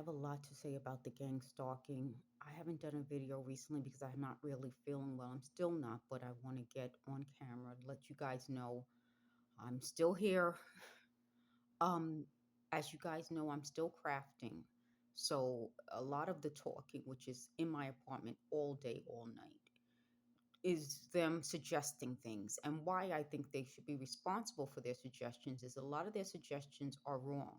have a lot to say about the gang stalking. I haven't done a video recently because I'm not really feeling well. I'm still not, but I want to get on camera to let you guys know I'm still here. Um, as you guys know, I'm still crafting. So a lot of the talking, which is in my apartment all day, all night, is them suggesting things. And why I think they should be responsible for their suggestions is a lot of their suggestions are wrong.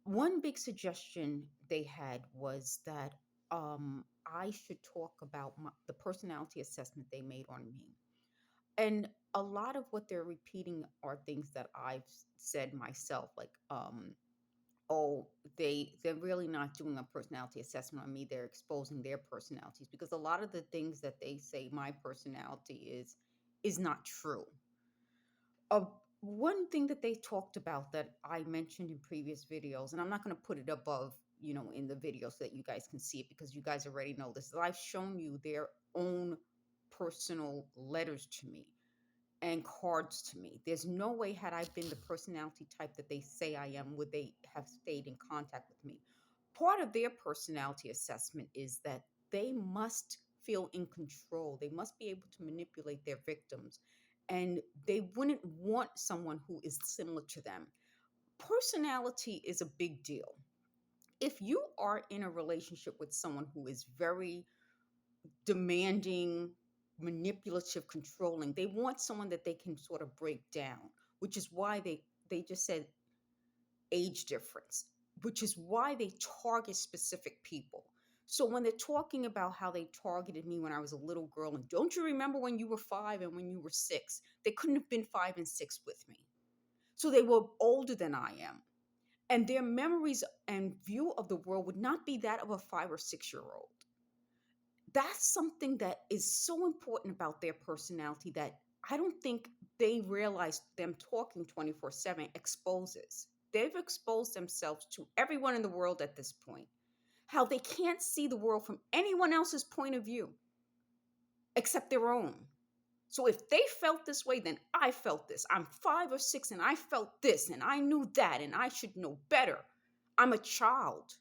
One big suggestion they had was that I should talk about the personality assessment they made on me. And a lot of what they're repeating are things that I've said myself, like, oh, they're really not doing a personality assessment on me. They're exposing their personalities because a lot of the things that they say my personality is not true. uh, One thing that they talked about that I mentioned in previous videos, and I'm not going to put it above, in the video so that you guys can see it because you guys already know this. I've shown you their own personal letters to me and cards to me. There's no way, had I been the personality type that they say I am, would they have stayed in contact with me. Part of their personality assessment is that they must feel in control. They must be able to manipulate their victims. And they wouldn't want someone who is similar to them. Personality is a big deal. If you are in a relationship with someone who is very demanding, manipulative, controlling, they want someone that they can sort of break down, which is why they just said age difference, which is why they target specific people. So when they're talking about how they targeted me when I was a little girl, and don't you remember when you were 5 and when you were 6? They couldn't have been 5 and 6 with me. So they were older than I am. And their memories and view of the world would not be that of a 5 or 6 year old. That's something that is so important about their personality that I don't think they realize them talking 24/7 exposes. They've exposed themselves to everyone in the world at this point. How they can't see the world from anyone else's point of view except their own. So if they felt this way, then I felt this. I'm 5 or 6 and I felt this and I knew that and I should know better. I'm a child.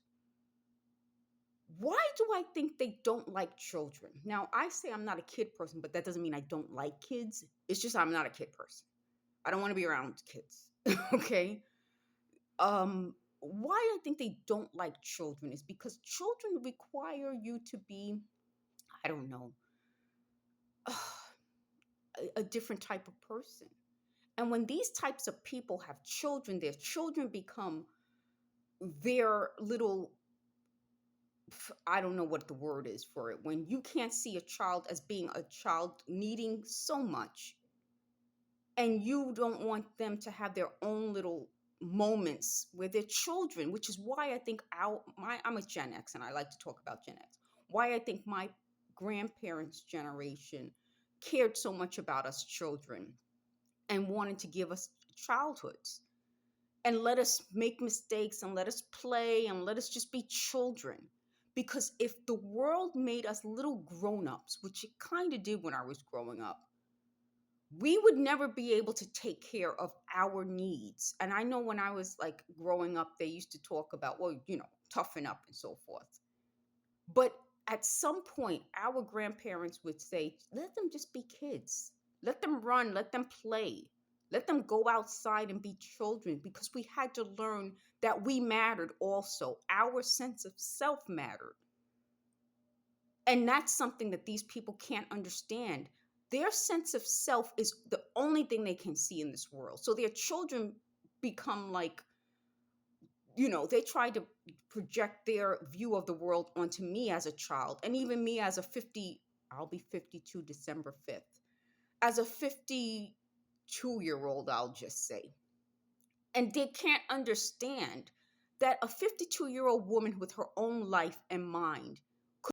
Why do I think they don't like children? Now, I say I'm not a kid person, but that doesn't mean I don't like kids. It's just I'm not a kid person. I don't want to be around kids. Okay? Why I think they don't like children is because children require you to be, I don't know, a different type of person. And when these types of people have children, their children become their little, I don't know what the word is for it. When you can't see a child as being a child needing so much, and you don't want them to have their own little moments where they're children, which is why I think I'm a Gen X and I like to talk about Gen X. Why I think my grandparents' generation cared so much about us children and wanted to give us childhoods and let us make mistakes and let us play and let us just be children. Because if the world made us little grown-ups, which it kind of did when I was growing up, we would never be able to take care of our needs. And I know when I was like growing up, they used to talk about, well, toughen up and so forth. But at some point, our grandparents would say, let them just be kids. Let them run, let them play. Let them go outside and be children because we had to learn that we mattered also. Our sense of self mattered. And that's something that these people can't understand. Their sense of self is the only thing they can see in this world. So their children become like, they try to project their view of the world onto me as a child. And even me as I'll be 52 December 5th. As a 52-year-old, I'll just say. And they can't understand that a 52-year-old woman with her own life and mind